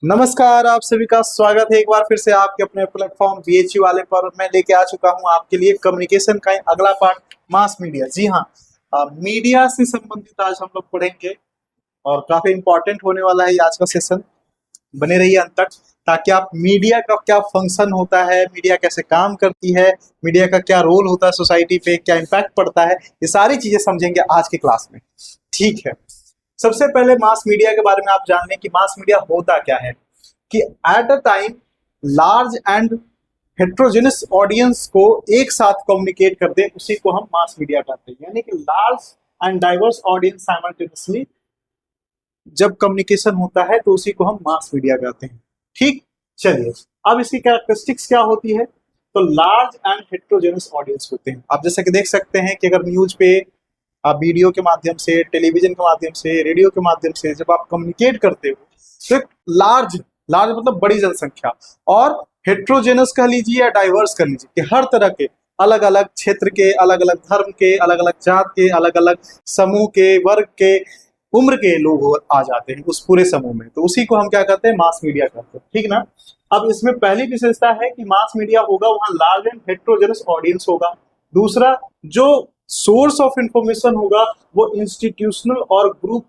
नमस्कार, आप सभी का स्वागत है एक बार फिर से आपके अपने प्लेटफॉर्म बीएचयू वाले पर। मैं लेके आ चुका हूं आपके लिए कम्युनिकेशन का अगला पार्ट, मास मीडिया। जी हाँ, मीडिया से संबंधित आज हम लोग पढ़ेंगे और काफी इंपॉर्टेंट होने वाला है ये आज का सेशन। बने रहिए अंत तक ताकि आप मीडिया का क्या फंक्शन होता है, मीडिया कैसे काम करती है, मीडिया का क्या रोल होता है सोसाइटी पे, क्या इम्पैक्ट पड़ता है, ये सारी चीजें समझेंगे आज की क्लास में। ठीक है, सबसे पहले मास मीडिया के बारे में आप जान लें कि मास मीडिया होता क्या है। कि at a time large and heterogeneous audience को एक साथ कम्युनिकेट कर दे, उसी को हम मास मीडिया कहते हैं। यानी कि large and diverse audience simultaneously जब कम्युनिकेशन होता है तो उसी को हम मास मीडिया कहते हैं। ठीक, चलिए अब इसकी कैरेक्टरिस्टिक्स क्या होती है। तो लार्ज एंड हेट्रोजेनस ऑडियंस होते हैं। आप जैसे कि देख सकते हैं कि अगर न्यूज पे आप वीडियो के माध्यम से, टेलीविजन के माध्यम से, रेडियो के माध्यम से जब आप कम्युनिकेट करते हो तो एक लार्ज लार्ज मतलब बड़ी जनसंख्या, और हेट्रोजेनस कह लीजिए या डाइवर्स कह लीजिए कि हर तरह के अलग अलग क्षेत्र के, अलग अलग धर्म के, अलग अलग जात के, अलग अलग समूह के, वर्ग के, उम्र के लोग आ जाते हैं उस पूरे समूह में। तो उसी को हम क्या कहते हैं, मास मीडिया कहते हैं। ठीक ना। अब इसमें पहली विशेषता है कि मास मीडिया होगा वहां लार्ज एंड हेट्रोजेनस ऑडियंस होगा। दूसरा, जो सोर्स ऑफ इंफॉर्मेशन होगा वो इंस्टीट्यूशनल और ग्रुप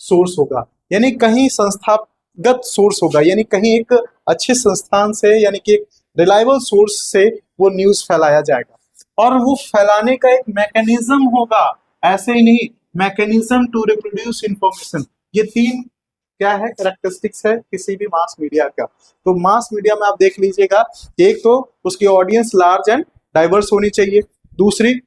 सोर्स होगा, यानी कहीं संस्थागत सोर्स होगा, यानी कहीं एक अच्छे संस्थान से, यानी कि एक रिलायबल सोर्स से वो न्यूज फैलाया जाएगा। और वो फैलाने का एक मैकेनिज्म होगा, ऐसे ही नहीं, मैकेनिज्म टू रिप्रोड्यूस इंफॉर्मेशन। ये तीन क्या है, कैरेक्टरिस्टिक्स है किसी भी मास मीडिया का। तो मास मीडिया में आप देख लीजिएगा, एक तो उसकी ऑडियंस लार्ज एंड डाइवर्स होनी चाहिए, दूसरी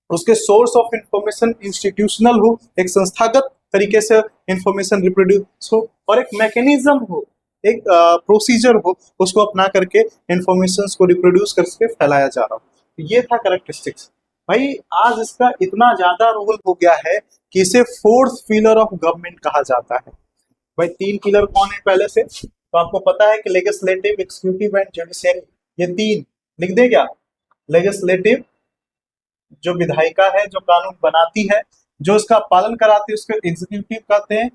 उसके सोर्स ऑफ इंफॉर्मेशन इंस्टीट्यूशनल हो, एक संस्थागत तरीके से इंफॉर्मेशन रिप्रोड्यूस हो, और एक मैकेनिज्म हो, एक प्रोसीजर हो, उसको अपना करके इंफॉर्मेशन को रिप्रोड्यूस करके फैलाया जा रहा हो। ये था कैरेक्टरिस्टिक्स। भाई आज इसका इतना ज्यादा रोल हो गया है कि इसे फोर्थ पिलर ऑफ गवर्नमेंट कहा जाता है। भाई तीन पिलर कौन है पहले से तो आपको पता है कि लेजिस्लेटिव, एग्जीक्यूटिव एंड जुडिशियरी। ये तीन लिख दे क्या। लेजिस्लेटिव जो विधायिका है, जो कानून बनाती है, जो उसका पालन कराती है उसको एग्जीक्यूटिव कहते हैं,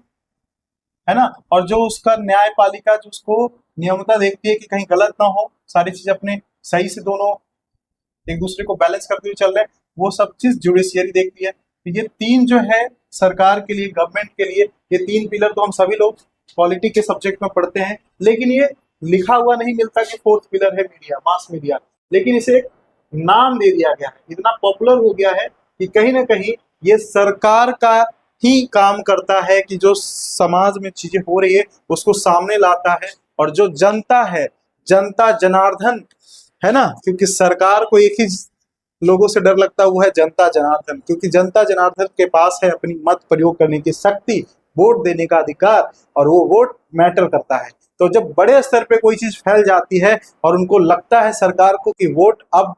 है ना। और जो उसका न्यायपालिका जो उसको नियमितता देखती है कि कहीं गलत ना हो, सारी चीज अपने सही से दोनों एक दूसरे को बैलेंस करते हुए चल रहे हैं, वो सब चीज जुडिशियरी देखती है। तो ये तीन जो है सरकार के लिए, गवर्नमेंट के लिए, ये तीन पिलर तो हम सभी लोग पॉलिटिक्स के सब्जेक्ट में पढ़ते हैं, लेकिन ये लिखा हुआ नहीं मिलता कि फोर्थ पिलर है मीडिया, मास मीडिया। लेकिन इसे एक नाम दे दिया गया है, इतना पॉपुलर हो गया है कि कहीं ना कहीं ये सरकार का ही काम करता है कि जो समाज में चीजें हो रही है उसको सामने लाता है। और जो जनता है, जनता जनार्दन है ना, क्योंकि सरकार को एक ही लोगों से डर लगता है, वो है जनता जनार्दन। क्योंकि जनता जनार्दन के पास है अपनी मत प्रयोग करने की शक्ति, वोट देने का अधिकार, और वो वोट मैटर करता है। तो जब बड़े स्तर पे कोई चीज फैल जाती है और उनको लगता है सरकार को कि वोट अब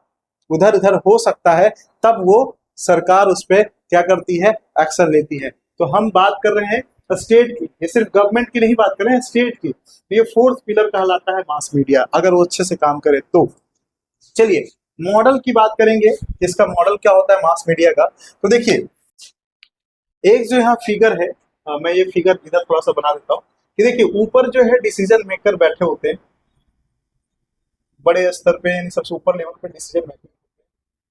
उधर उधर हो सकता है, तब वो सरकार उस पर क्या करती है, एक्शन लेती है। तो हम बात कर रहे हैं स्टेट की, ये सिर्फ गवर्नमेंट की नहीं बात कर रहे हैं, स्टेट की। तो ये फोर्थ पिलर कहलाता है मास मीडिया, अगर वो अच्छे से काम करे तो। चलिए मॉडल की बात करेंगे, इसका मॉडल क्या होता है मास मीडिया का। तो देखिए एक जो यहाँ फिगर है, मैं ये फिगर इधर थोड़ा सा बना देता हूँ कि देखिए ऊपर जो है डिसीजन मेकर बैठे होते हैं, बड़े स्तर पे यानी सबसे ऊपर लेवल पे डिसीजन मेकर होते हैं,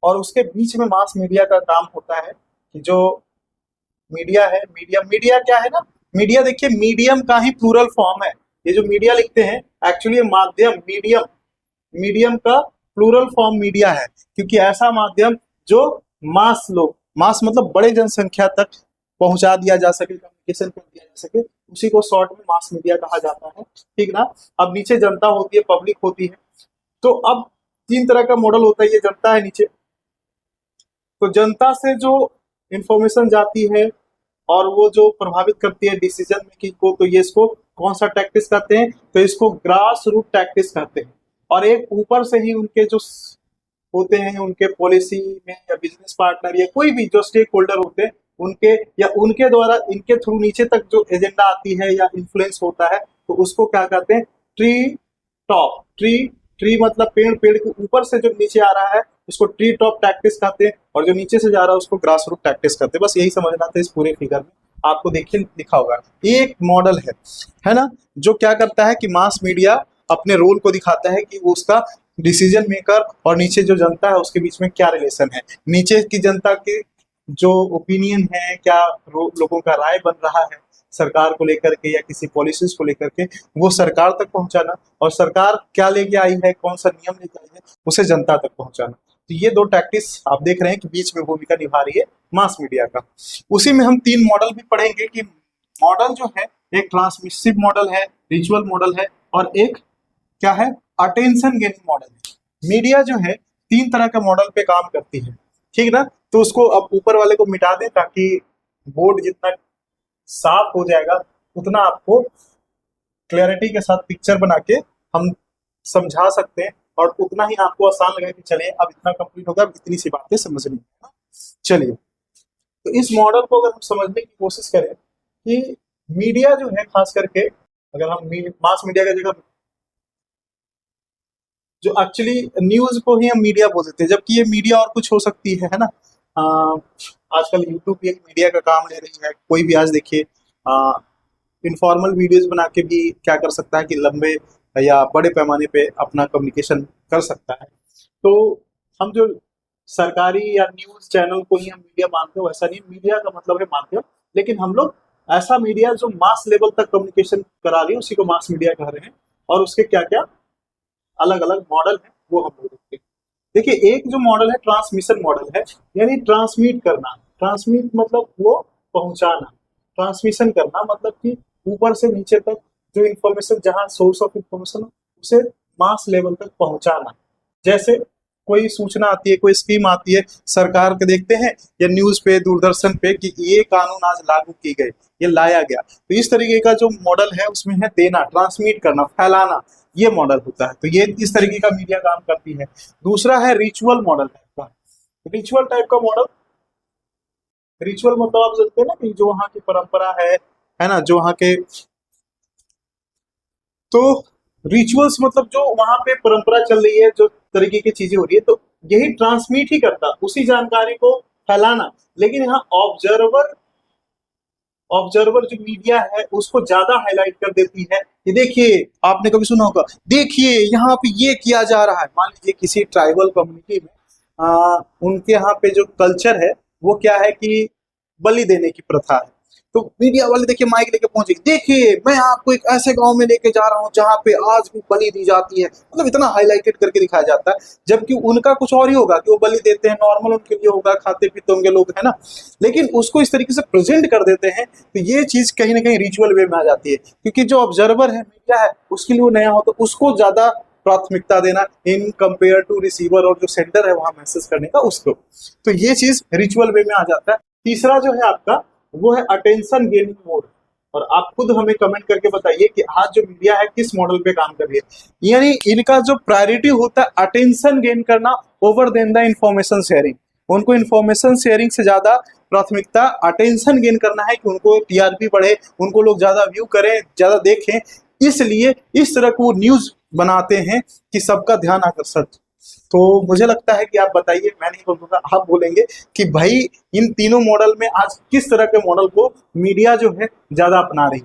और उसके बीच में मास मीडिया का काम होता है कि जो मीडिया है, मीडिया क्या है ना, मीडिया देखिए मीडियम का ही प्लूरल फॉर्म है। ये जो मीडिया लिखते हैं एक्चुअली माध्यम, मीडियम का प्लूरल फॉर्म मीडिया है, क्योंकि ऐसा माध्यम जो मास लोग, मास मतलब बड़े जनसंख्या तक पहुंचा दिया जा सके, कम्युनिकेशन कर दिया जा सके, उसी को शॉर्ट में मास मीडिया कहा जाता है। ठीक ना। अब नीचे जनता होती है, पब्लिक होती है। तो अब तीन तरह का मॉडल होता है, ये जनता है नीचे। तो जनता से जो इंफॉर्मेशन जाती है और वो जो प्रभावित करती है डिसीजन मेकिंग को, तो ये इसको कौन सा टैक्टिस कहते हैं, तो इसको ग्रास रूट टैक्टिस कहते हैं। और एक ऊपर से ही उनके जो होते हैं, उनके पॉलिसी में या बिजनेस पार्टनर या कोई भी जो स्टेक होल्डर होते हैं, उनके या उनके द्वारा इनके थ्रू नीचे तक जो एजेंडा आती है या इन्फ्लुएंस होता है, तो उसको क्या कहते हैं, ट्री टॉप। ट्री मतलब पेड़, पेड़ के ऊपर से जो नीचे आ रहा है उसको ट्री टॉप टैक्टिस कहते हैं, और जो नीचे से जा रहा है उसको ग्रास रूट टैक्टिस कहते हैं। बस यही समझना था इस पूरे फिगर में। आपको देखिए लिखा होगा, एक मॉडल है ना, जो क्या करता है कि मास मीडिया अपने रोल को दिखाता है कि वो उसका डिसीजन मेकर और नीचे जो जनता है उसके बीच में क्या रिलेशन है। नीचे की जनता के जो ओपिनियन है, क्या लोगों का राय बन रहा है सरकार को लेकर के या किसी पॉलिसीज को लेकर के, वो सरकार तक पहुंचाना, और सरकार क्या लेके आई है, कौन सा नियम लेके आई है, उसे जनता तक पहुंचाना। तो ये दो टैक्टिक्स आप देख रहे हैं कि बीच में भूमिका निभा रही है मास मीडिया का। उसी में हम 3 मॉडल भी पढ़ेंगे कि मॉडल जो है, एक ट्रांसमिसिव मॉडल है, रिचुअल मॉडल है, और एक क्या है, अटेंशन गेनिंग मॉडल है। मीडिया जो है 3 तरह के मॉडल पे काम करती है, ठीक ना। तो उसको अब ऊपर वाले को मिटा दें ताकि बोर्ड जितना साफ हो जाएगा उतना आपको क्लैरिटी के साथ पिक्चर बना के हम समझा सकते हैं, और उतना ही आपको आसान लगेगा कि चलिए अब इतना कंप्लीट होगा, अब इतनी सी बातें समझनी है। चलिए, तो इस मॉडल को अगर हम समझने की कोशिश करें कि मीडिया जो है, खास करके अगर हम मास मीडिया की जगह जो एक्चुअली न्यूज को ही हम मीडिया बोल देते हैं, जबकि ये मीडिया और कुछ हो सकती है ना। आजकल यूट्यूब भी एक मीडिया का काम ले रही है। कोई भी आज देखिए इनफॉर्मल वीडियोस बना के भी क्या कर सकता है कि लंबे या बड़े पैमाने पे अपना कम्युनिकेशन कर सकता है। तो हम जो सरकारी या न्यूज चैनल को ही हम मीडिया मानते हैं, वैसा नहीं। मीडिया का मतलब है माध्यम, लेकिन हम लोग ऐसा मीडिया जो मास लेवल तक कम्युनिकेशन करा रही है उसी को मास मीडिया कह रहे हैं। और उसके क्या क्या अलग अलग मॉडल है वो हम लोग देखते हैं। देखिए, एक जो मॉडल है ट्रांसमिशन मॉडल है, यानी ट्रांसमिट करना। ट्रांसमिट मतलब वो पहुंचाना, ट्रांसमिशन करना मतलब कि ऊपर से नीचे तक जो इंफॉर्मेशन, जहां सोर्स ऑफ इंफॉर्मेशन उसे मास लेवल तक पहुंचाना। जैसे कोई सूचना आती है, कोई स्कीम आती है सरकार के, देखते हैं या न्यूज पे, दूरदर्शन पे कि ये कानून आज लागू की गई, ये लाया गया। तो इस तरीके का जो मॉडल है उसमें है देना, ट्रांसमिट करना, फैलाना, ये मॉडल होता है। तो ये इस तरीके का मीडिया काम करती है। दूसरा है रिचुअल मॉडल टाइप का। रिचुअल टाइप का मॉडल, रिचुअल मतलब आप जानते हैं ना कि जो वहां की परंपरा है ना, जो वहां के, तो रिचुअल्स मतलब जो वहां पे परंपरा चल रही है, जो तरीके की चीजें हो रही है, तो यही ट्रांसमिट ही करता, उसी जानकारी को फैलाना। लेकिन यहाँ ऑब्जर्वर, ऑब्जर्वर जो मीडिया है उसको ज्यादा हाईलाइट कर देती है कि देखिए, आपने कभी सुना होगा, देखिए यहाँ पे ये किया जा रहा है। मान लीजिए किसी ट्राइबल कम्युनिटी में उनके यहाँ पे जो कल्चर है वो क्या है कि बलि देने की प्रथा है। तो मीडिया वाले देखिए माइक लेके पहुंचे, देखिए मैं आपको एक ऐसे गांव में लेके जा रहा हूँ जहाँ पे आज भी बलि दी जाती है। मतलब इतना हाईलाइटेड करके दिखाया जाता है, जबकि उनका कुछ और ही होगा कि वो बलि देते हैं, नॉर्मल उनके लिए होगा, खाते पीते होंगे लोग, है ना। लेकिन उसको इस तरीके से प्रेजेंट कर देते हैं, तो ये चीज कहीं ना कहीं रिचुअल वे में आ जाती है। क्योंकि जो ऑब्जर्वर है, मीडिया है, उसके लिए वो नया हो तो उसको ज्यादा प्राथमिकता देना इन कंपेयर टू रिसीवर, और जो सेंडर है वहां मैसेज करने का उसको। तो ये चीज रिचुअल वे में आ जाता है। तीसरा जो है आपका, वो है अटेंशन गेनिंग मोड। और आप खुद हमें कमेंट करके बताइए कि आज जो मीडिया है किस मॉडल पे काम कर रही है। यानी इनका जो प्रायोरिटी होता है अटेंशन गेन करना over than the information sharing. उनको इंफॉर्मेशन शेयरिंग से ज्यादा प्राथमिकता अटेंशन गेन करना है कि उनको टीआरपी बढ़े, उनको लोग ज्यादा व्यू करें, ज्यादा देखें। इसलिए इस तरह को न्यूज बनाते हैं कि सबका ध्यान आकर्षित। तो मुझे लगता है कि आप बताइए, मैं नहीं बोलूंगा, आप बोलेंगे कि भाई इन तीनों मॉडल में आज किस तरह के मॉडल को मीडिया जो है ज्यादा अपना रही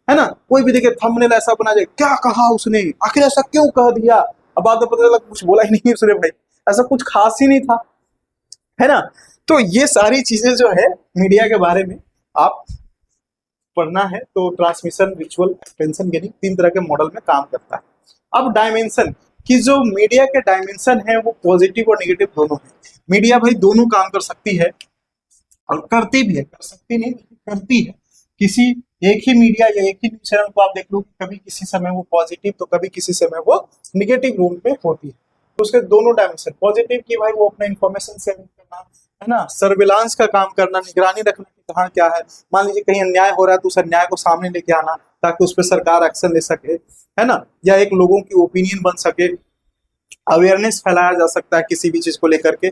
है ना। कोई भी देखे थंबनेल ऐसा बना जाए, क्या कहा उसने, आखिर ऐसा क्यों कह दिया, अब बाद में पता चला कुछ बोला ही नहीं उसने, भाई ऐसा कुछ खास ही नहीं था, है ना। तो ये सारी चीजें जो है मीडिया के बारे में आप पढ़ना है। तो ट्रांसमिशन, रिचुअल, अटेंशन गेनिंग, 3 तरह के मॉडल में काम करता है। अब डायमेंशन, कि जो मीडिया के डायमेंशन है वो पॉजिटिव और नेगेटिव दोनों है। मीडिया भाई दोनों काम कर सकती है और करती भी है, कर सकती नहीं करती है। किसी एक ही मीडिया या एक ही न्यूज चैनल को आप देख लो, कभी किसी समय वो पॉजिटिव तो कभी किसी समय वो नेगेटिव रूप में होती है। तो उसके दोनों डायमेंशन, पॉजिटिव की भाई वो अपना इंफॉर्मेशन शेयरिंग करना, है ना, सर्विलांस का काम करना, निगरानी रखना कि कहाँ क्या है। मान लीजिए कहीं अन्याय हो रहा है तो उस अन्याय को सामने लेके आना ताकि उस पर सरकार एक्शन ले सके, है ना, या एक लोगों की ओपिनियन बन सके, अवेयरनेस फैलाया जा सकता है किसी भी चीज को लेकर के।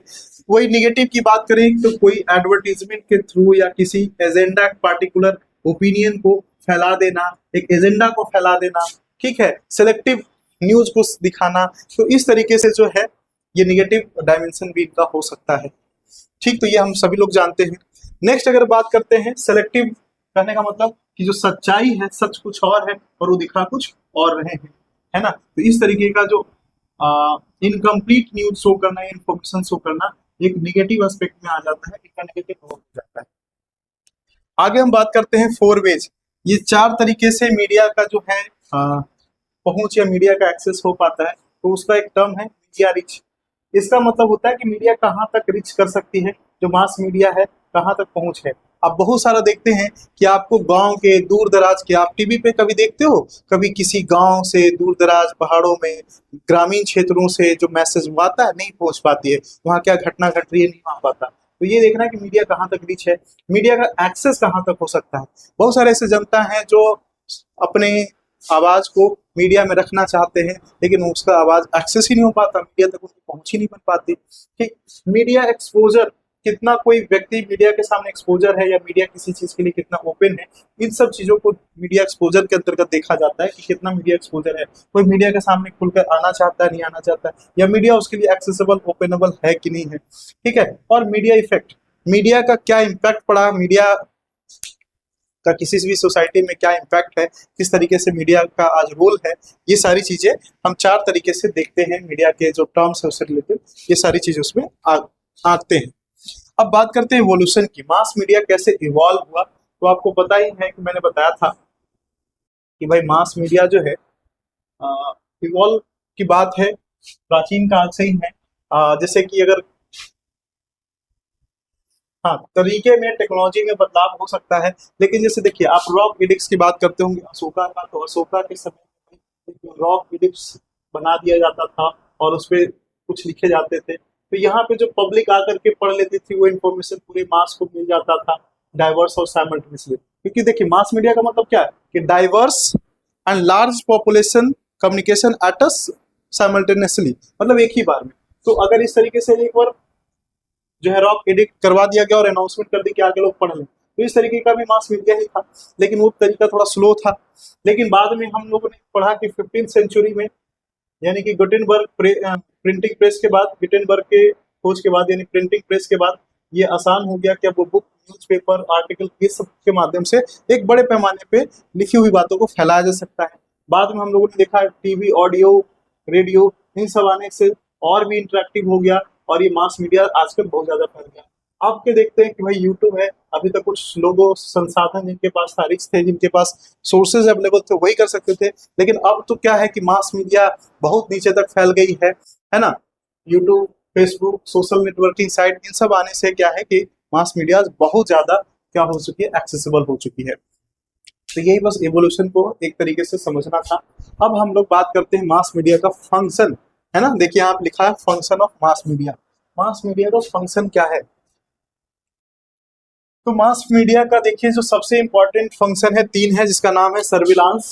वही निगेटिव की बात करें तो कोई एडवर्टीजमेंट के थ्रू या किसी एजेंडा, पार्टिकुलर ओपिनियन को फैला देना, एक एजेंडा को फैला देना, ठीक है, सिलेक्टिव न्यूज को दिखाना। तो इस तरीके से जो है ये निगेटिव डायमेंशन भी इनका हो सकता है, ठीक। तो ये हम सभी लोग जानते हैं। नेक्स्ट अगर बात करते हैं सेलेक्टिव कहने का मतलब कि जो सच्चाई है, सच कुछ और है और वो दिखा कुछ और रहे हैं, है ना। तो इस तरीके का जो इनकम्प्लीट न्यूज शो करना, इन्फॉर्मेशन शो करना एक निगेटिव एस्पेक्ट में आ जाता है, एक नेगेटिव हो जाता है। आगे हम बात करते हैं फोर वेज। ये चार तरीके से मीडिया का जो है पहुंच या मीडिया का एक्सेस हो पाता है। तो उसका एक टर्म है मीडिया रिच। इसका मतलब होता है कि मीडिया कहाँ तक रिच कर सकती है, जो मास मीडिया है कहाँ तक पहुंच है। आप बहुत सारा देखते हैं कि आपको गांव के दूर दराज के, आप टीवी पे कभी देखते हो, कभी किसी गांव से दूर दराज पहाड़ों में ग्रामीण क्षेत्रों से जो मैसेज आता है नहीं पहुंच पाती है, वहाँ क्या घटना घट रही है नहीं आ पाता। तो ये देखना है कि मीडिया कहाँ तक रिच है, मीडिया का एक्सेस कहाँ तक हो सकता है। बहुत सारे ऐसे जनता हैं जो अपने आवाज को मीडिया में रखना चाहते हैं, लेकिन उसका आवाज एक्सेस ही नहीं हो पाता, मीडिया तक उसकी पहुंच ही नहीं बन पाती। ठीक, मीडिया एक्सपोजर, कितना कोई व्यक्ति मीडिया के सामने एक्सपोजर है या मीडिया किसी चीज के लिए कितना ओपन है, इन सब चीजों को मीडिया एक्सपोजर के अंतर्गत देखा जाता है कि कितना मीडिया एक्सपोजर है। कोई मीडिया के सामने खुलकर आना चाहता है, नहीं आना चाहता है, या मीडिया उसके लिए एक्सेसिबल ओपनेबल है कि नहीं है। ठीक है। और मीडिया इफेक्ट, मीडिया का क्या इम्पैक्ट पड़ा, मीडिया का किसी भी सोसाइटी में क्या इम्पैक्ट है, किस तरीके से मीडिया का आज रोल है, ये सारी चीजें हम चार तरीके से देखते हैं। मीडिया के जो टर्म्स है उससे रिलेटेड ये सारी चीजें उसमें आते हैं। अब बात करते हैं इवोल्यूशन की, मास मीडिया कैसे इवॉल्व हुआ। तो आपको पता ही है कि मैंने बताया था कि भाई मास मीडिया जो है इवॉल्व की बात है, प्राचीन काल से ही है। जैसे कि अगर हाँ, तरीके में टेक्नोलॉजी में बदलाव हो सकता है, लेकिन जैसे देखिए आप रॉक एडिक्स की बात करते होंगे अशोका का, तो अशोका के समय में रॉक एडिक्स बना दिया जाता था और उस पर कुछ लिखे जाते थे। तो यहाँ पे जो पब्लिक आकर के पढ़ लेती थी वो इन्फॉर्मेशन पूरे मास को मिल जाता था, डाइवर्स और साइमल्टेनियसली। क्योंकि देखिए मास मीडिया का मतलब क्या है कि diverse and large population communication at a simultaneously, मतलब एक ही बार में। तो अगर इस तरीके से एक बार जो है रॉक एडिट करवा दिया गया और अनाउंसमेंट कर दी कि आगे लोग पढ़ लें, तो इस तरीके का भी मास मीडिया ही था, लेकिन वो तरीका थोड़ा स्लो था। लेकिन बाद में हम लोगों ने पढ़ा कि 15वीं सेंचुरी में, यानी कि गुटेनबर्ग प्रिंटिंग प्रेस के बाद, गुटेनबर्ग के खोज के बाद, यानी प्रिंटिंग प्रेस के बाद ये आसान हो गया कि अब वो बुक, न्यूज़पेपर, आर्टिकल ये सब के माध्यम से एक बड़े पैमाने पे लिखी हुई बातों को फैलाया जा सकता है। बाद में हम लोगों ने देखा टीवी, ऑडियो, रेडियो, इन सब आने से और भी इंटरेक्टिव हो गया और ये मास मीडिया आजकल बहुत ज्यादा फैल गया। अब के देखते हैं कि भाई यूट्यूब है, अभी तक कुछ लोगों संसाधन जिनके पास था, रिच थे, जिनके पास सोर्सेज अवेलेबल थे, वही कर सकते थे। लेकिन अब तो क्या है कि मास मीडिया बहुत नीचे तक फैल गई है ना। YouTube, Facebook, social networking site, इन सब आने से क्या है कि मास मीडिया बहुत ज्यादा क्या हो चुकी है, एक्सेसिबल हो चुकी है। तो यही बस एवोल्यूशन को एक तरीके से समझना था। अब हम लोग बात करते हैं मास मीडिया का फंक्शन, है ना। देखिए आप लिखा है function of mass media. Mass media का फंक्शन क्या है? तो मास मीडिया का देखिए जो सबसे इंपॉर्टेंट फंक्शन है, तीन है, जिसका नाम है सर्विलांस,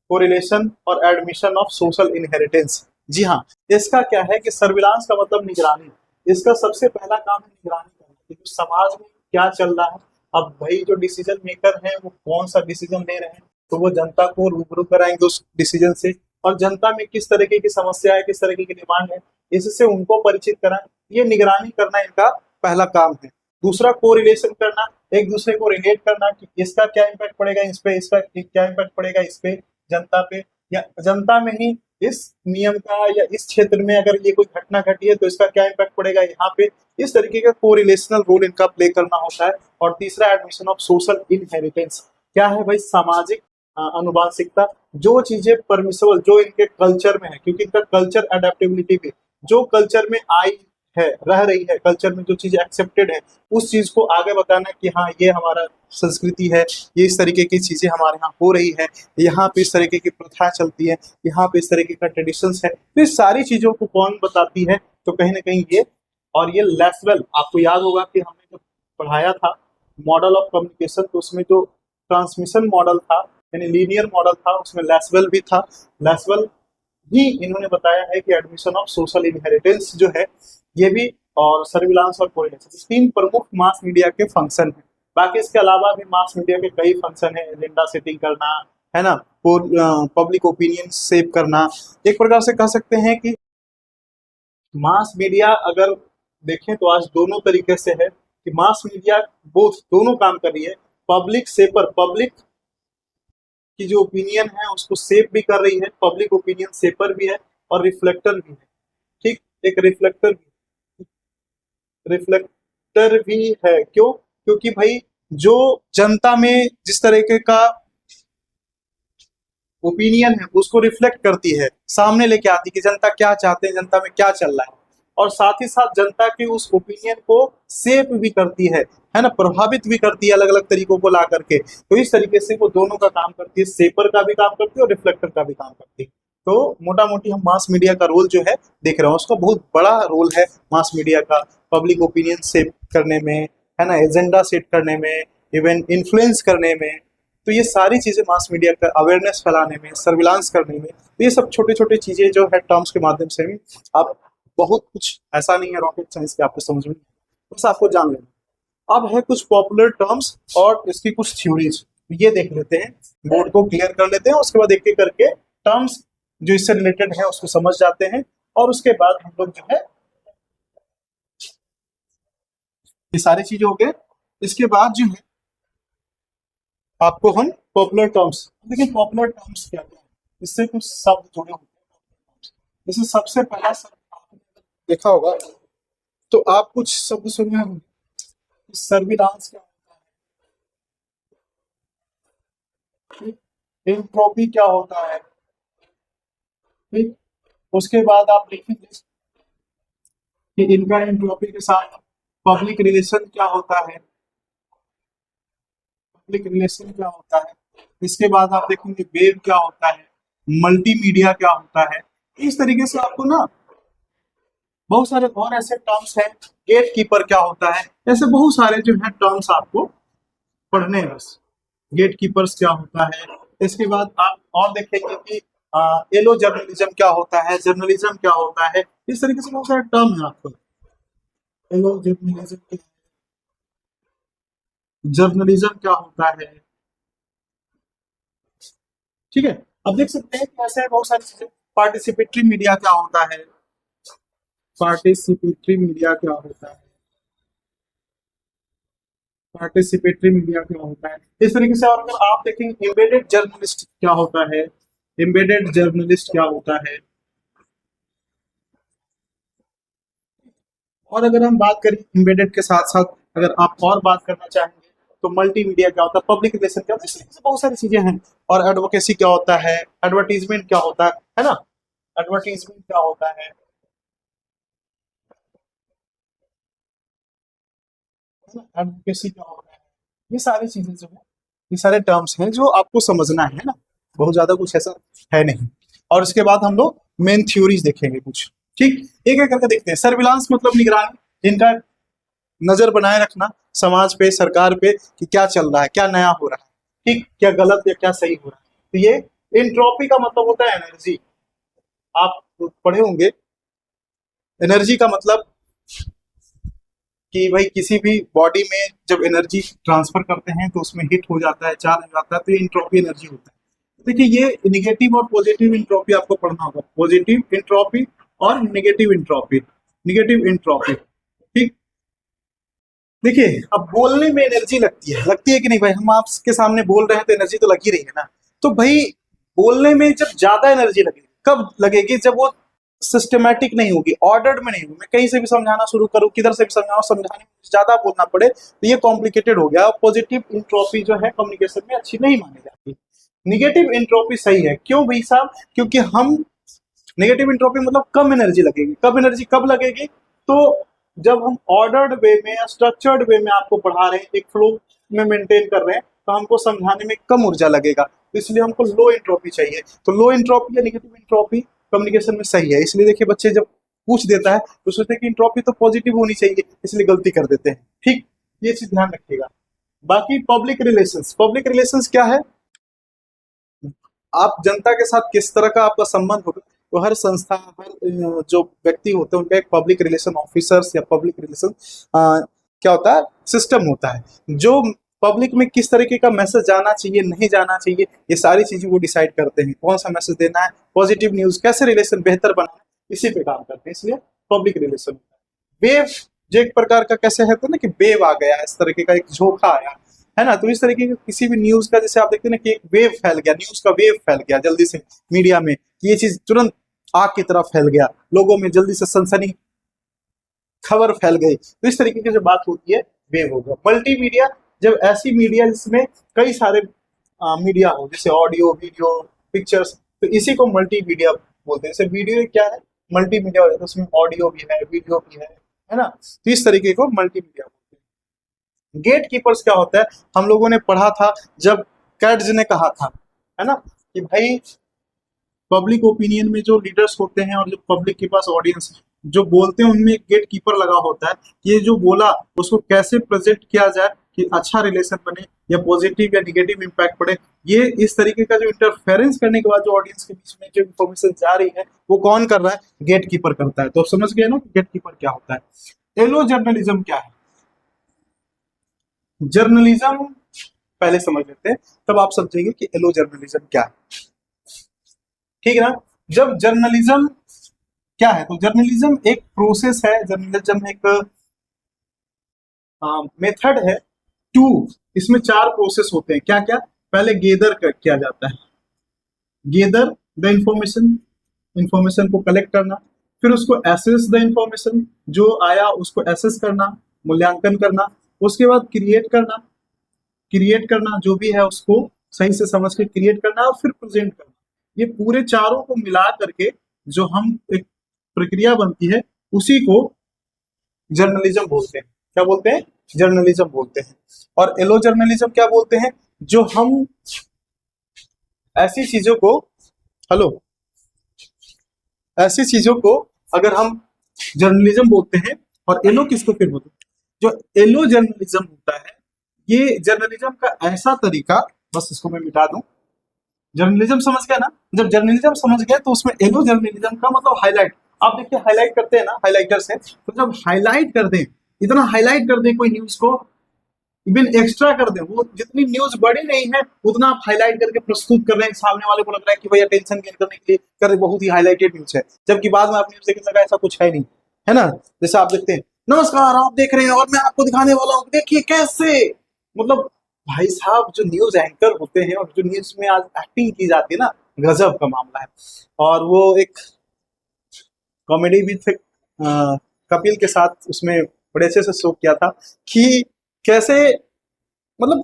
कोरिलेशन और एडमिशन ऑफ सोशल इनहेरिटेंस। जी हाँ, इसका क्या है कि सर्विलांस का मतलब निगरानी। इसका सबसे पहला काम है निगरानी करना कि समाज में क्या चल रहा है। अब भाई जो डिसीजन मेकर हैं वो कौन सा डिसीजन ले रहे हैं, तो वो जनता को रूबरू कराएंगे उस डिसीजन से, और जनता में किस तरीके की समस्या है, किस तरीके की डिमांड है, इससे उनको परिचित कराएं। ये निगरानी करना इनका पहला काम है। दूसरा कोरिलेशन करना, एक दूसरे को रिलेट करना कि इसका क्या इम्पैक्ट पड़ेगा इस पे, इसका क्या इम्पैक्ट पड़ेगा इस पे, जनता पे, या जनता में ही इस नियम का या इस क्षेत्र में अगर ये कोई घटना घटी है तो इसका क्या इम्पैक्ट पड़ेगा यहाँ पे। इस तरीके का कोरिलेशनल रोल इनका प्ले करना होता है। और तीसरा एडमिशन ऑफ सोशल इनहेरिटेंस, क्या है भाई, सामाजिक अनुवांशिकता, जो चीजें परमिसेबल, जो इनके कल्चर में है, क्योंकि इनका कल्चर अडेप्टेबिलिटी भी, जो कल्चर में आई है, रह रही है, कल्चर में जो चीज एक्सेप्टेड है, उस चीज को आगे बताना कि हाँ ये हमारा संस्कृति है, ये इस तरीके की चीजें हमारे यहाँ हो रही है, यहाँ पे इस तरीके की प्रथाएं चलती है, यहाँ पे इस तरीके का ट्रेडिशंस है। तो इस सारी चीजों को कौन बताती है, तो कहीं ना कहीं ये। और ये लेसवेल, आपको याद होगा कि हमने जब पढ़ाया था मॉडल ऑफ कम्युनिकेशन, तो उसमें जो ट्रांसमिशन मॉडल था यानी लीनियर मॉडल था, उसमें लेसवेल भी था। लेसवेल ही इन्होंने बताया है कि एडमिशन ऑफ सोशल इनहेरिटेंस जो है ये भी, और सर्विलांस और कोरिलेशन, तीन प्रमुख मास मीडिया के फंक्शन है। बाकी इसके अलावा भी मास मीडिया के कई फंक्शन है, एजेंडा सेटिंग करना, है ना, पब्लिक ओपिनियन सेव करना। एक प्रकार से कह सकते हैं कि मास मीडिया अगर देखें तो आज दोनों तरीके से है कि मास मीडिया बोथ दोनों काम कर रही है। पब्लिक सेपर, पब्लिक की जो ओपिनियन है उसको सेप भी कर रही है, पब्लिक ओपिनियन सेपर भी है और रिफ्लेक्टर भी है। ठीक, एक रिफ्लेक्टर भी है। क्यों? क्योंकि भाई जो जनता में जिस तरीके का ओपिनियन है उसको रिफ्लेक्ट करती है, सामने लेके आती है कि जनता क्या चाहते हैं, जनता में क्या चल रहा है, और साथ ही साथ जनता के उस ओपिनियन को शेप भी करती है ना, प्रभावित भी करती है अलग अलग तरीकों को ला करके। तो इस तरीके से वो दोनों का काम करती है, शेपर का भी काम करती है और रिफ्लेक्टर का भी काम करती है। तो मोटा मोटी हम मास मीडिया का रोल जो है देख रहे हैं, उसका बहुत बड़ा रोल है मास मीडिया का, पब्लिक ओपिनियन शेप करने में, है ना, एजेंडा सेट करने में, इवन इन्फ्लुएंस करने में। तो ये सारी चीजें मास मीडिया का अवेयरनेस फैलाने में, सर्विलांस करने में, तो ये सब छोटे छोटे चीजें जो है टर्म्स के माध्यम से भी आप, बहुत कुछ ऐसा नहीं है रॉकेट साइंस के आपको समझ में, बस आपको जान लेना। अब है कुछ पॉपुलर टर्म्स और इसकी कुछ थ्योरीज, ये देख लेते हैं, बोर्ड को क्लियर कर लेते हैं, उसके बाद एक एक करके टर्म्स जो इससे रिलेटेड है उसको समझ जाते हैं, और उसके बाद हम लोग जो है ये सारी चीजें हो गए। इसके बाद जो है आपको हम पॉपुलर टर्म्स, देखिए पॉपुलर टर्म्स क्या क्या है, इससे कुछ शब्द जुड़े होते हैं। जैसे सबसे पहला शब्द आपने देखा होगा तो आप कुछ शब्द सुने होंगे, सर्विलांस क्या होता है, एंट्रोपी क्या होता है, ठीक। उसके बाद आप लिखेंगे कि इनका एंट्रोपी के साथ पब्लिक रिलेशन क्या होता है, पब्लिक रिलेशन क्या होता है। इसके बाद आप देखेंगे वेब क्या होता है, मल्टीमीडिया क्या होता है। इस तरीके से आपको ना बहुत सारे और ऐसे टर्म्स हैं, गेट कीपर क्या होता है, ऐसे बहुत सारे जो है टर्म्स आपको पढ़ने हैं बस। गेट कीपर्स क्या होता है, इसके बाद आप और देखेंगे कि एलो जर्नलिज्म क्या होता है, जर्नलिज्म क्या होता है, इस तरीके से बहुत सारे टर्म है आपको। एलो जर्नलिज्म क्या है, जर्नलिज्म क्या होता है, ठीक है। अब देख सकते हैं कि ऐसे बहुत सारी चीजें, पार्टिसिपेटरी मीडिया क्या होता है, पार्टिसिपेटरी मीडिया क्या होता है, पार्टिसिपेटरी मीडिया क्या होता है, इस तरीके से। और अगर आप देखेंगे एम्बेडेड जर्नलिस्ट क्या होता है, एम्बेडेड जर्नलिस्ट क्या होता है। और अगर हम बात करें एम्बेडेड के साथ साथ, अगर आप और बात करना चाहेंगे तो मल्टीमीडिया क्या होता है, पब्लिक रिलेशन क्या होता है, इस तरीके से बहुत सारी चीजें हैं। और एडवोकेसी क्या होता है, एडवर्टीजमेंट क्या होता है ना, एडवर्टीजमेंट क्या होता है ना, एडवोकेसी क्या होता है। ये सारी चीजें जो है, ये सारे टर्म्स हैं जो आपको समझना है ना, बहुत ज्यादा कुछ ऐसा है नहीं। और इसके बाद हम लोग मेन थ्योरीज देखेंगे कुछ, ठीक। एक एक करके देखते हैं। सर्विलांस मतलब निगरानी, जिनका नजर बनाए रखना समाज पे, सरकार पे कि क्या चल रहा है, क्या नया हो रहा है, ठीक, क्या गलत या क्या सही हो रहा है। तो ये एंट्रोपी का मतलब होता है एनर्जी, आप पढ़े होंगे। एनर्जी का मतलब कि भाई किसी भी बॉडी में जब एनर्जी ट्रांसफर करते हैं तो उसमें हिट हो जाता है, चार्ज हो जाता है, तो ये इंट्रोपी एनर्जी होता है। देखिए ये निगेटिव और पॉजिटिव इंट्रोपी आपको पढ़ना होगा, पॉजिटिव इंट्रोपी और निगेटिव इंट्रोपी, निगेटिव इंट्रोपी, ठीक। देखिए अब बोलने में एनर्जी लगती है कि नहीं भाई, हम आपके सामने बोल रहे हैं तो एनर्जी तो लगी रही है ना। तो भाई बोलने में जब ज्यादा एनर्जी लगेगी, कब लगेगी, जब वो सिस्टमेटिक नहीं होगी, ऑर्डर्ड में नहीं होगी। मैं कहीं से भी समझाना शुरू करूं, किधर से भी समझाऊं, समझाने में ज्यादा बोलना पड़े तो ये कॉम्प्लिकेटेड हो गया। पॉजिटिव इंट्रोपी जो है कम्युनिकेशन में अच्छी नहीं मानी जाती, निगेटिव इंट्रोपी सही है। क्यों भाई साहब? क्योंकि हम, नेगेटिव इंट्रोपी मतलब कम एनर्जी लगेगी। कब एनर्जी कब लगेगी? तो जब हम ऑर्डर्ड वे में या स्ट्रक्चर्ड वे में आपको पढ़ा रहे हैं, एक फ्लो में मेंटेन कर रहे हैं, तो हमको समझाने में कम ऊर्जा लगेगा, तो इसलिए हमको लो इंट्रोपी चाहिए। तो लो इंट्रोपी या नेगेटिव इंट्रोपी कम्युनिकेशन में सही है। इसलिए देखिए बच्चे जब पूछ देता है तो सोचते हैं कि इंट्रोपी तो पॉजिटिव होनी चाहिए, इसलिए गलती कर देते हैं, ठीक। ये चीज ध्यान रखिएगा। बाकी पब्लिक रिलेशंस, पब्लिक रिलेशंस क्या है? आप जनता के साथ किस तरह का आपका संबंध होगा। तो हर संस्था, हर जो व्यक्ति होते हैं उनका एक पब्लिक रिलेशन ऑफिसर्स या पब्लिक रिलेशन क्या होता है, सिस्टम होता है, जो पब्लिक में किस तरीके का मैसेज जाना चाहिए, नहीं जाना चाहिए, ये सारी चीजें वो डिसाइड करते हैं। कौन सा मैसेज देना है, पॉजिटिव न्यूज, कैसे रिलेशन बेहतर बनाना है, इसी पे काम करते हैं, इसलिए पब्लिक रिलेशन होता है। वेव जो एक प्रकार का कैसे है तो ना कि वेव आ गया, इस तरीके का एक झोंका आया, है ना। तो इस तरीके का किसी भी न्यूज का, जैसे आप देखते हैं ना कि एक वेव फैल गया, न्यूज का वेव फैल गया जल्दी से मीडिया में, कि ये चीज तुरंत आग की तरफ फैल गया, लोगों में जल्दी से सनसनी खबर फैल गई। तो इस तरीके की जो बात होती है वेव हो गया। मल्टीमीडिया, जब ऐसी मीडिया जिसमें कई सारे मीडिया हो, जैसे ऑडियो, वीडियो, पिक्चर्स, तो इसी को मल्टीमीडिया बोलते हैं। जैसे वीडियो क्या है, मल्टीमीडिया हो जाता है, उसमें ऑडियो भी है, वीडियो भी है ना। तो इस तरीके को मल्टीमीडिया बोलते हैं। गेट कीपर्स क्या होता है, हम लोगों ने पढ़ा था जब कैट्स ने कहा था, है ना, कि भाई पब्लिक ओपिनियन में जो लीडर्स होते हैं और जो पब्लिक के पास ऑडियंस जो बोलते हैं, उनमें गेट कीपर लगा होता है। ये जो बोला उसको कैसे प्रेजेंट किया जाए कि अच्छा रिलेशन बने या पॉजिटिव या निगेटिव इम्पैक्ट पड़े, ये इस तरीके का जो इंटरफेरेंस करने के बाद जो ऑडियंस के बीच में जो इन्फॉर्मेशन जा रही है वो कौन कर रहा है, गेट कीपर करता है। तो आप समझ गए ना गेट कीपर क्या होता है। एलो जर्नलिज्म क्या है, जर्नलिज्म पहले समझ लेते हैं तब आप समझेंगे कि एलो जर्नलिज्म क्या है, ठीक है ना। जब जर्नलिज्म क्या है, तो जर्नलिज्म एक प्रोसेस है, जर्नलिज्म एक मेथड है टू, इसमें 4 प्रोसेस होते हैं। क्या क्या, पहले गेदर किया जाता है, गेदर द इंफॉर्मेशन, इंफॉर्मेशन को कलेक्ट करना, फिर उसको एसेस द इंफॉर्मेशन, जो आया उसको एसेस करना, मूल्यांकन करना, उसके बाद क्रिएट करना, क्रिएट करना जो भी है उसको सही से समझ के क्रिएट करना, और फिर प्रेजेंट करना। ये पूरे चारों को मिला करके जो हम एक प्रक्रिया बनती है उसी को जर्नलिज्म बोलते हैं। क्या बोलते हैं, जर्नलिज्म बोलते हैं। और एलो जर्नलिज्म क्या बोलते हैं, जो हम ऐसी चीजों को, हेलो, ऐसी चीजों को अगर हम जर्नलिज्म बोलते हैं, और एलो किसको फिर बोलते हैं, जो एलो जर्नलिज्म होता है, ये जर्नलिज्म का ऐसा तरीका, बस इसको मैं मिटा दूं, जर्नलिज्म समझ गया ना। जब जर्नलिज्म समझ गया तो उसमें एलो जर्नलिज्म का मतलब हाईलाइट, आप देखिए हाईलाइट करते हैं ना, हाईलाइटर से, तो जब हाईलाइट कर दें, इतना हाईलाइट कर दें कोई न्यूज को, इवन एक्स्ट्रा कर दें, वो जितनी न्यूज बड़ी नहीं है उतना आप हाईलाइट करके प्रस्तुत कर रहे हैं, सामने वाले को लग रहा है कि भाई अटेंशन गेन करने के लिए कर रहे, बहुत ही हाईलाइटेड न्यूज है, जबकि बाद में आप न्यूज देखने लगा ऐसा कुछ है नहीं, है ना। जैसे आप देखते हैं, नमस्कार आप देख रहे हैं और मैं आपको दिखाने वाला हूँ, देखिए कैसे, मतलब भाई साहब जो न्यूज एंकर होते हैं और जो न्यूज में आज एक्टिंग की जाती है ना, गजब का मामला है। और वो एक कॉमेडी भी थे, कपिल के साथ उसमें बड़े अच्छे से शो किया था कि कैसे, मतलब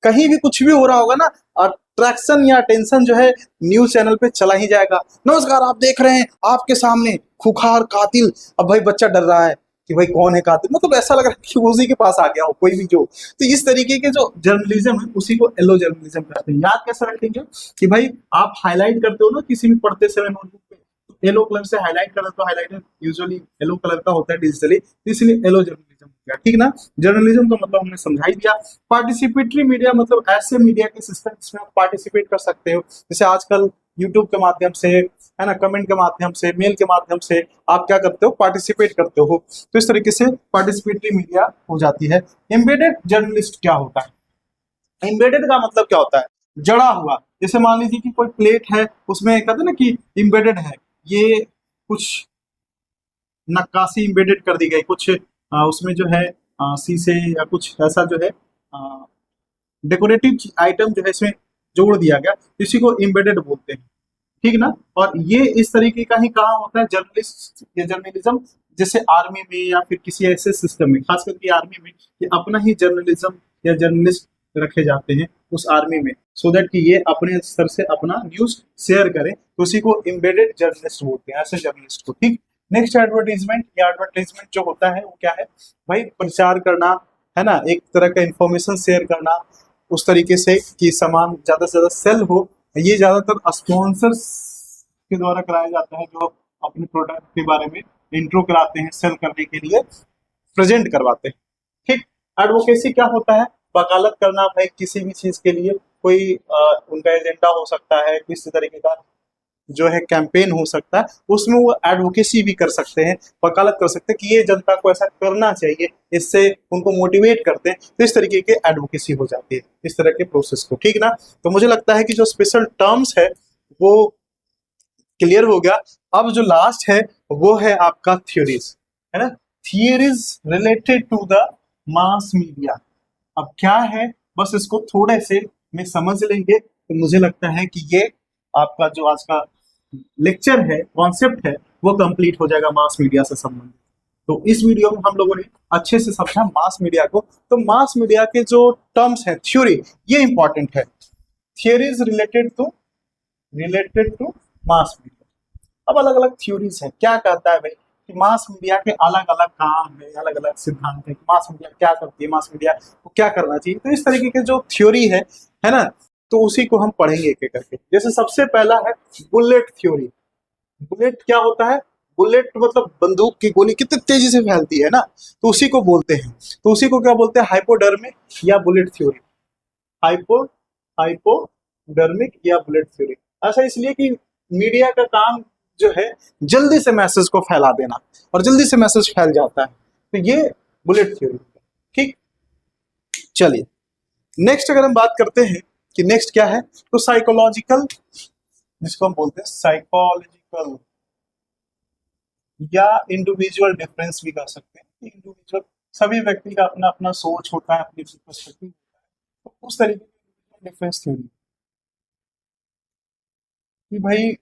कहीं भी कुछ भी हो रहा होगा ना, अट्रैक्शन या अटेंशन जो है न्यूज चैनल पे चला ही जाएगा। नमस्कार आप देख रहे हैं आपके सामने खुखार कातिल, अब भाई बच्चा डर रहा है कि भाई कौन है कातिल, मतलब ऐसा लग रहा है कि उसी के पास आ गया हो कोई भी जो। तो इस तरीके के जो जर्नलिज्म है उसी को एलो जर्नलिज्म कहते हैं। याद कैसे रखेंगे कि भाई आप हाईलाइट करते हो ना किसी भी पढ़ते समय नोटबुक पे, येलो कलर से हाईलाइट कलर, तो हाईलाइटर यूजुअली येलो कलर का होता है डिजिटली, तो इसलिए येलो जर्नलिज्म हो गया, ठीक ना। जर्नलिज्म का मतलब हमने समझा ही दिया। पार्टिसिपेटरी मीडिया मतलब ऐसे मीडिया के सिस्टम जिसमें आप पार्टिसिपेट कर सकते हो, जैसे आजकल यूट्यूब के माध्यम से, है ना, कमेंट के माध्यम से, मेल के माध्यम से आप क्या करते हो, पार्टिसिपेट करते हो। तो इस तरीके से पार्टिसिपेटरी मीडिया हो जाती है। एम्बेडेड जर्नलिस्ट क्या होता है, एम्बेडेड का मतलब क्या होता है, जड़ा हुआ। जैसे मान लीजिए कि कोई प्लेट है, उसमें कहते हैं ना कि एम्बेडेड है, ये कुछ नक्काशी एम्बेडेड कर दी गई, कुछ उसमें जो है शीशे या कुछ ऐसा जो है डेकोरेटिव आइटम जो है इसमें जोड़ दिया गया, इसी को एम्बेडेड बोलते हैं, ठीक ना। और ये इस तरीके का ही कहाँ होता है, जर्नलिस्ट या जर्नलिज्म, जैसे आर्मी में या फिर किसी ऐसे सिस्टम में, खास करके आर्मी में, कि अपना ही जर्नलिज्म या जर्नलिस्ट रखे जाते हैं उस आर्मी में, सो दैट कि ये अपने स्तर से अपना न्यूज शेयर करें, तो उसी को एम्बेडेड जर्नलिस्ट बोलते हैं, ऐसे जर्नलिस्ट को, ठीक। नेक्स्ट एडवर्टीजमेंट, या एडवर्टीजमेंट जो होता है वो क्या है भाई, प्रचार करना, है ना, एक तरह का इंफॉर्मेशन शेयर करना उस तरीके से कि सामान ज्यादा से ज्यादा सेल हो। ये ज्यादातर स्पॉन्सर्स के द्वारा कराया जाता है, जो अपने प्रोडक्ट के बारे में इंट्रो कराते हैं, सेल करने के लिए प्रेजेंट करवाते हैं, ठीक। एडवोकेसी क्या होता है, वकालत करना भाई किसी भी चीज के लिए, कोई उनका एजेंडा हो सकता है, किसी तरीके का जो है कैंपेन हो सकता है, उसमें वो एडवोकेसी भी कर सकते हैं, वकालत कर सकते हैं कि ये जनता को ऐसा करना चाहिए, इससे उनको मोटिवेट करते हैं, तो इस तरीके के एडवोकेसी हो जाती है इस तरह के प्रोसेस को, ठीक ना। तो मुझे लगता है कि जो स्पेशल टर्म्स है वो क्लियर हो गया। अब जो लास्ट है वो है आपका थ्योरीज, है ना, theories related to the mass media. अब क्या है, बस इसको थोड़े से में समझ लेंगे तो मुझे लगता है कि ये आपका जो आज का लेक्चर है, कॉन्सेप्ट है, वो कंप्लीट हो जाएगा मास मीडिया से संबंधित। तो इस वीडियो में हम लोगों ने अच्छे से समझा मास मीडिया को। तो मास मीडिया के जो टर्म्स है, थ्योरी, ये इंपॉर्टेंट है। Theory is related to mass media. अब अलग अलग थ्योरीज है, क्या कहता है भाई कि मास मीडिया के अलग अलग काम है, अलग अलग सिद्धांत है कि मास मीडिया क्या करती है, मास मीडिया को क्या करना चाहिए। तो इस तरीके के जो थ्योरी है ना, तो उसी को हम पढ़ेंगे एक एक करके। जैसे सबसे पहला है बुलेट थ्योरी। बुलेट क्या होता है? बुलेट मतलब बंदूक की गोली कितनी तेजी से फैलती है ना, तो उसी को बोलते हैं। तो उसी को क्या बोलते हैं? हाइपोडर्मिक या बुलेट थ्योरी। हाइपोडर्मिक या बुलेट थ्योरी। ऐसा इसलिए कि मीडिया का काम जो है जल्दी से मैसेज को फैला देना, और जल्दी से मैसेज फैल जाता है, तो ये बुलेट थ्योरी। ठीक, चलिए नेक्स्ट अगर हम बात करते हैं कि नेक्स्ट क्या है, तो साइकोलॉजिकल, जिसको हम बोलते हैं साइकोलॉजिकल या इंडिविजुअल डिफरेंस भी कह सकते हैं। इंडिविजुअल, सभी व्यक्ति का अपना अपना सोच होता है, अपनी पर्सपेक्टिव होता है, तो उस तरीके की डिफरेंस थ्योरी कि भाई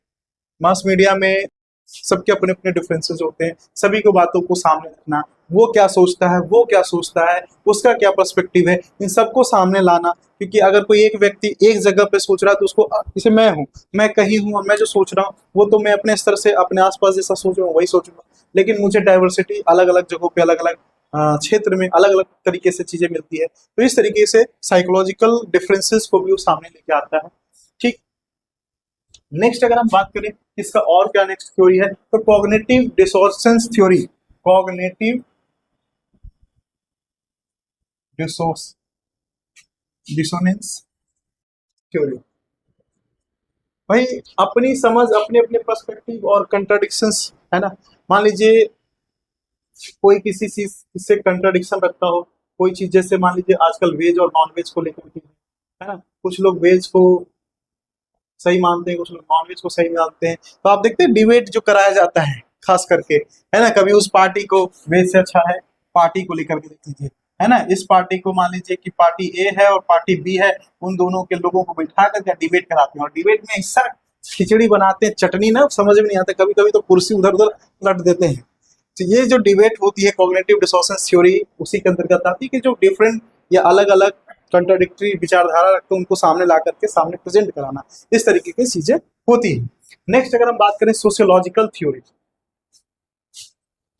मास मीडिया में सबके अपने अपने डिफरेंसेस होते हैं, सभी को बातों को सामने रखना, वो क्या सोचता है, वो क्या सोचता है, उसका क्या पर्सपेक्टिव है, इन सबको सामने लाना। क्योंकि अगर कोई एक व्यक्ति एक जगह पे सोच रहा है तो उसको, जैसे मैं हूँ, मैं कहीं हूँ और मैं जो सोच रहा हूँ वो तो मैं अपने स्तर से अपने आसपास जैसा सोच रहा हूँ वही सोचूंगा, लेकिन मुझे डाइवर्सिटी अलग अलग जगहों पे, अलग अलग क्षेत्र में अलग अलग तरीके से चीजें मिलती है। तो इस तरीके से साइकोलॉजिकल डिफरेंसेस को भी वो सामने लेके आता है। ठीक, नेक्स्ट अगर हम बात करें इसका और क्या नेक्स्ट थ्योरी है, तो cognitive dissonance theory. Cognitive dissonance theory. भाई अपनी समझ, अपने अपने पर्सपेक्टिव और कंट्राडिक्शंस है ना। मान लीजिए कोई किसी चीज से कंट्राडिक्शन रखता हो, कोई चीज, जैसे मान लीजिए आजकल वेज और नॉन वेज को लेकर के है ना, कुछ लोग वेज को सही मानते हैं, कुछ लोग नॉन वेज को सही मानते हैं। तो आप देखते हैं डिबेट जो कराया जाता है खास करके, है ना, कभी उस पार्टी को वेज से अच्छा है, पार्टी को लेकर के देख लीजिए, है ना, इस पार्टी को मान लीजिए कि पार्टी ए है और पार्टी बी है, उन दोनों के लोगों को बैठा कर डिबेट कराते हैं, और डिबेट में ऐसा खिचड़ी बनाते हैं, चटनी ना समझ में नहीं आता, कभी कभी तो कुर्सी उधर उधर पलट देते हैं। तो ये जो डिबेट होती है कॉग्निटिव डिसोर्सेंस थ्योरी, उसी के अंतर्गत आती है कि जो डिफरेंट या अलग अलग कंट्राडिक्टरी विचारधारा रखते हैं उनको सामने ला करके सामने प्रेजेंट कराना, इस तरीके की चीजें होती है। नेक्स्ट अगर हम बात करें सोशियोलॉजिकल थ्योरी,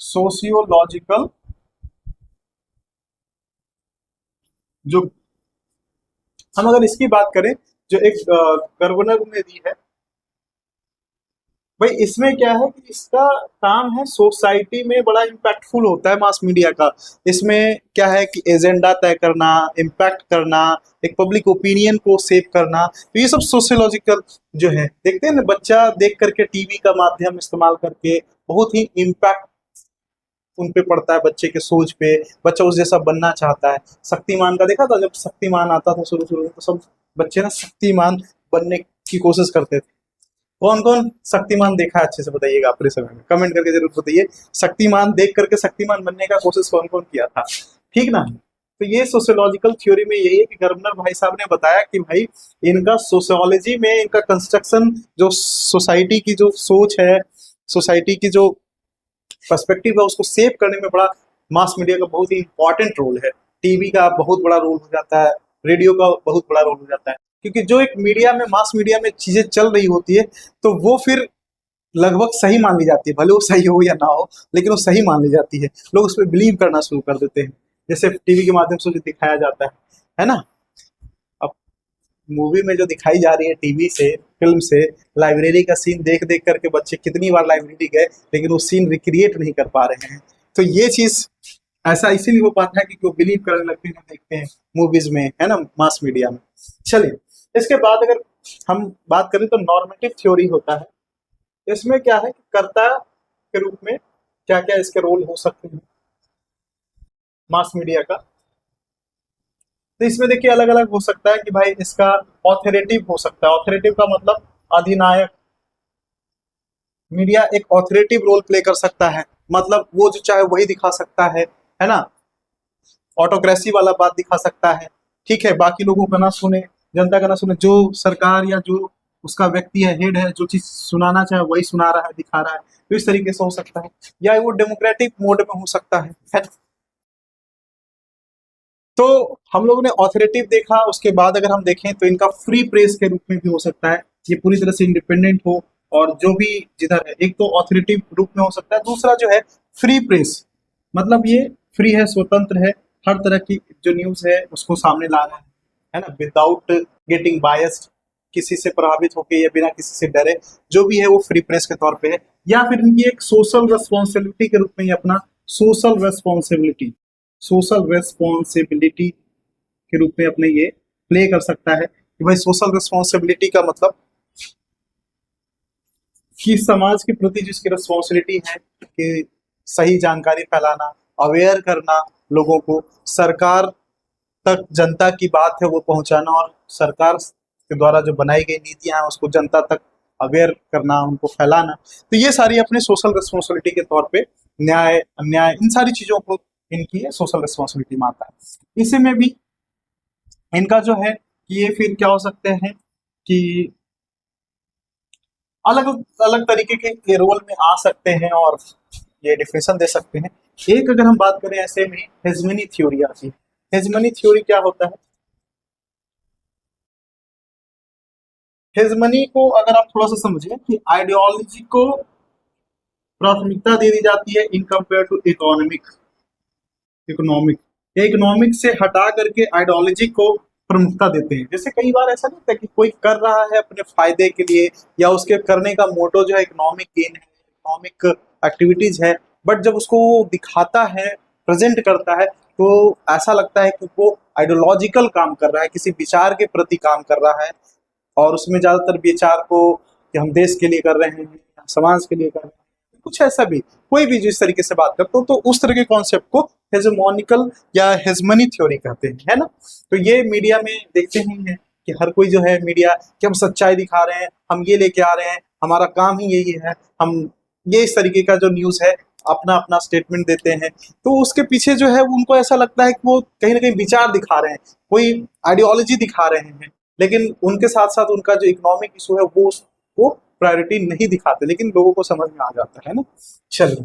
सोशियोलॉजिकल जो, हम अगर इसकी बात करें, जो एक गर्वनर ने दी है भाई, इसमें क्या है कि इसका काम है सोसाइटी में बड़ा इम्पैक्टफुल होता है मास मीडिया का। इसमें क्या है कि एजेंडा तय करना, इम्पैक्ट करना, एक पब्लिक ओपिनियन को सेव करना, तो ये सब सोशियोलॉजिकल जो है। देखते हैं ना, बच्चा देख करके टीवी का माध्यम इस्तेमाल करके बहुत ही इम्पैक्ट उन पे पड़ता है, बच्चे के सोच पे, बच्चा उस जैसा बनना चाहता है। शक्तिमान का देखा था, जब शक्तिमान आता था शुरू शुरू में, तो सब बच्चे ना शक्तिमान बनने की कोशिश करते थे। कौन कौन शक्तिमान देखा है अच्छे से बताइएगा अपने समय में, कमेंट करके जरूर बताइए। शक्तिमान देख करके शक्तिमान बनने का कोशिश कौन कौन किया था, ठीक ना। तो ये सोशियोलॉजिकल थ्योरी में यही है कि गवर्नर भाई साहब ने बताया कि भाई इनका सोशियोलॉजी में इनका कंस्ट्रक्शन, जो सोसाइटी की जो सोच है, सोसाइटी की जो पर्सपेक्टिव है, उसको सेव करने में बड़ा मास मीडिया का बहुत ही इंपॉर्टेंट रोल है। टीवी का बहुत बड़ा रोल हो जाता है, रेडियो का बहुत बड़ा रोल हो जाता है, क्योंकि जो एक मीडिया में, मास मीडिया में चीजें चल रही होती है, तो वो फिर लगभग सही मान ली जाती है, भले वो सही हो या ना हो, लेकिन वो सही मान ली जाती है, लोग उस पर बिलीव करना शुरू कर देते हैं, जैसे टीवी के माध्यम से जो दिखाया जाता है ना। अब मूवी में जो दिखाई जा रही है टीवी से, फिल्म से, लाइब्रेरी का सीन देख देख करके बच्चे कितनी बार लाइब्रेरी गए, लेकिन वो सीन रिक्रिएट नहीं कर पा रहे हैं। तो ये चीज ऐसा इसीलिए हो पाता है क्योंकि वो बिलीव करने लगते हैं, देखते हैं मूवीज में, है ना, मास मीडिया में। चलिए इसके बाद अगर हम बात करें तो नॉर्मेटिव थ्योरी होता है। इसमें क्या है कि कर्ता के रूप में क्या क्या इसके रोल हो सकते हैं मास मीडिया का। तो इसमें देखिए अलग अलग हो सकता है कि भाई इसका ऑथोरेटिव हो सकता है। ऑथोरेटिव का मतलब अधिनायक। मीडिया एक ऑथोरेटिव रोल प्ले कर सकता है, मतलब वो जो चाहे वही दिखा सकता है ना, ऑटोक्रेसी वाला बात दिखा सकता है। ठीक है, बाकी लोगों का ना सुने, जनता का ना सुने, जो सरकार या जो उसका व्यक्ति है, हेड है, जो चीज सुनाना चाहे वही सुना रहा है, दिखा रहा है, तो इस तरीके से हो सकता है, या वो डेमोक्रेटिक मोड में हो सकता है। तो हम लोगों ने ऑथोरेटिव देखा, उसके बाद अगर हम देखें तो इनका फ्री प्रेस के रूप में भी हो सकता है, ये पूरी तरह से इंडिपेंडेंट हो, और जो भी जिधर है, एक तो ऑथोरेटिव रूप में हो सकता है, दूसरा जो है फ्री प्रेस, मतलब ये फ्री है, स्वतंत्र है, हर तरह की जो न्यूज है उसको सामने ला रहा है ना, विदाउट गेटिंग बायस्ड, किसी से प्रभावित होके या बिना किसी से डरे, जो भी है वो फ्री प्रेस के तौर पे है। या फिर इनकी एक सोशल रेस्पॉन्सिबिलिटी के रूप में ये अपना सोशल रेस्पॉन्सिबिलिटी सोशल रेस्पॉन्सिबिलिटी के रूप में अपने ये प्ले कर सकता है कि भाई सोशल रिस्पॉन्सिबिलिटी का मतलब कि समाज के प्रति जिसकी रिस्पॉन्सिबिलिटी है कि सही जानकारी फैलाना, अवेयर करना लोगों को, सरकार तक जनता की बात है वो पहुंचाना, और सरकार के द्वारा जो बनाई गई नीतियां हैं उसको जनता तक अवेयर करना, उनको फैलाना। तो ये सारी अपने सोशल रिस्पॉन्सिबिलिटी के तौर पे न्याय, अन्याय, इन सारी चीजों को इनकी सोशल रिस्पॉन्सिबिलिटी में आता है। इसी में भी इनका जो है कि ये फिर क्या हो सकते हैं कि अलग अलग तरीके के रोल में आ सकते हैं और ये डिफिनेशन दे सकते हैं। एक अगर हम बात करें ऐसे में हेजमनी थ्योरी आती है। हेजमनी थ्योरी क्या होता है? हेजमनी को अगर आप थोड़ा सा समझें कि आइडियोलॉजी को प्राथमिकता दे दी जाती है इन कंपेयर टू इकोनॉमिक या इकोनॉमिक से हटा करके आइडियोलॉजी को प्रमुखता देते हैं। जैसे कई बार ऐसा नहीं होता कि कोई कर रहा है अपने फायदे के लिए, या उसके करने का मोटो जो है इकोनॉमिक गेन है, इकोनॉमिक एक्टिविटीज है, बट जब उसको वो दिखाता है, प्रेजेंट करता है, तो ऐसा लगता है कि वो आइडियोलॉजिकल काम कर रहा है, किसी विचार के प्रति काम कर रहा है, और उसमें ज्यादातर विचार को कि हम देश के लिए कर रहे हैं, समाज के लिए कर रहे हैं, कुछ ऐसा भी, कोई भी जिस तरीके से बात करते हो, तो उस तरह के कॉन्सेप्ट को हेजेमोनिकल या हेजमनी थ्योरी कहते हैं, है ना। तो ये मीडिया में देखते ही हैं कि हर कोई जो है मीडिया कि हम सच्चाई दिखा रहे हैं, हम ये लेके आ रहे हैं, हमारा काम ही यही है, हम ये इस तरीके का जो न्यूज है अपना अपना स्टेटमेंट देते हैं। तो उसके पीछे जो है उनको ऐसा लगता है कि वो कहीं ना कहीं विचार दिखा रहे हैं, कोई आइडियोलॉजी दिखा रहे हैं, लेकिन उनके साथ साथ उनका जो इकोनॉमिक इशू है वो उसको प्रायोरिटी नहीं दिखाते, लेकिन लोगों को समझ में आ जाता है ना। चलिए,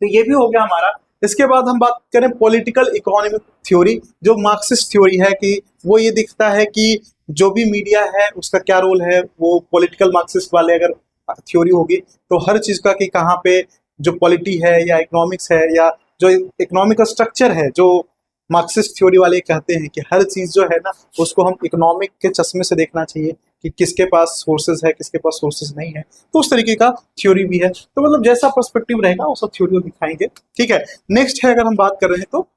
तो ये भी हो गया हमारा। इसके बाद हम बात करें पॉलिटिकल इकोनॉमिक थ्योरी, जो मार्क्सिस्ट थ्योरी है, कि वो ये दिखता है कि जो भी मीडिया है उसका क्या रोल है। वो पॉलिटिकल मार्क्सिस्ट वाले अगर थ्योरी होगी तो हर चीज का कि कहाँ पे जो पॉलिटी है या इकोनॉमिक्स है या जो इकोनॉमिक स्ट्रक्चर है, जो मार्क्सिस्ट थ्योरी वाले कहते हैं कि हर चीज जो है ना उसको हम इकोनॉमिक के चश्मे से देखना चाहिए, कि किसके पास सोर्सेज है, किसके पास सोर्सेज नहीं है। तो उस तरीके का थ्योरी भी है। तो मतलब जैसा पर्सपेक्टिव रहेगा वो सब थ्योरी दिखाएंगे, ठीक है। नेक्स्ट है, अगर हम बात कर रहे हैं तो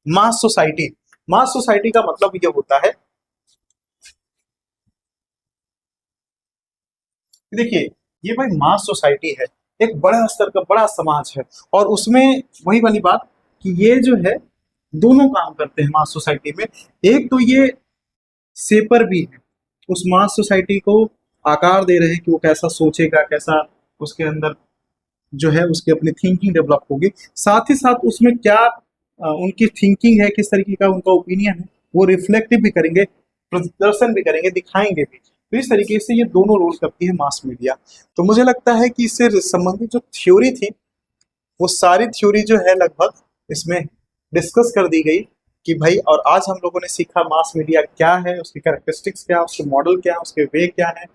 मास सोसाइटी। मास सोसाइटी का मतलब ये होता है, देखिए ये भाई मास सोसाइटी है, एक बड़ा स्तर का बड़ा समाज है, और उसमें वही वाली बात कि ये जो है दोनों काम करते हैं मास सोसाइटी में। एक तो ये सेपर भी है, उस मास सोसाइटी को आकार दे रहे हैं कि वो कैसा सोचेगा, कैसा उसके अंदर जो है उसकी अपनी थिंकिंग डेवलप होगी, साथ ही साथ उसमें क्या उनकी थिंकिंग है, किस तरीके का उनका ओपिनियन है, वो रिफ्लेक्टिव भी करेंगे, प्रदर्शन भी करेंगे, दिखाएंगे भी। तो इस तरीके से ये दोनों रोल करती है मास मीडिया। तो मुझे लगता है कि इससे संबंधित जो थ्योरी थी वो सारी थ्योरी जो है लगभग इसमें डिस्कस कर दी गई कि भाई, और आज हम लोगों ने सीखा मास मीडिया क्या है, उसकी कैरेक्टरिस्टिक्स क्या है, उसके मॉडल क्या है, उसके वे क्या है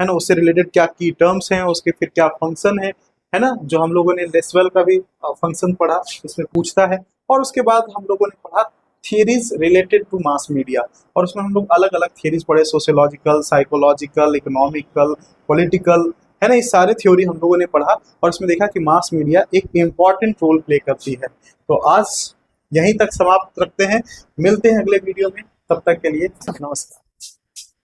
ना, उससे रिलेटेड क्या की टर्म्स हैं, उसके फिर क्या फंक्शन है ना, जो हम लोगों ने लेसवेल का भी फंक्शन पढ़ा, इसमें पूछता है। और उसके बाद हम लोगों ने पढ़ा theories related to mass media, और उसमें हम लोग अलग अलग थियरीज पढ़े, सोशियोलॉजिकल, साइकोलॉजिकल, इकोनॉमिकल, पॉलिटिकल, है ना, ये सारे थ्योरी हम लोगों ने पढ़ा, और इसमें देखा कि मास मीडिया एक इम्पॉर्टेंट रोल प्ले करती है। तो आज यहीं तक समाप्त रखते हैं, मिलते हैं अगले वीडियो में, तब तक के लिए नमस्कार।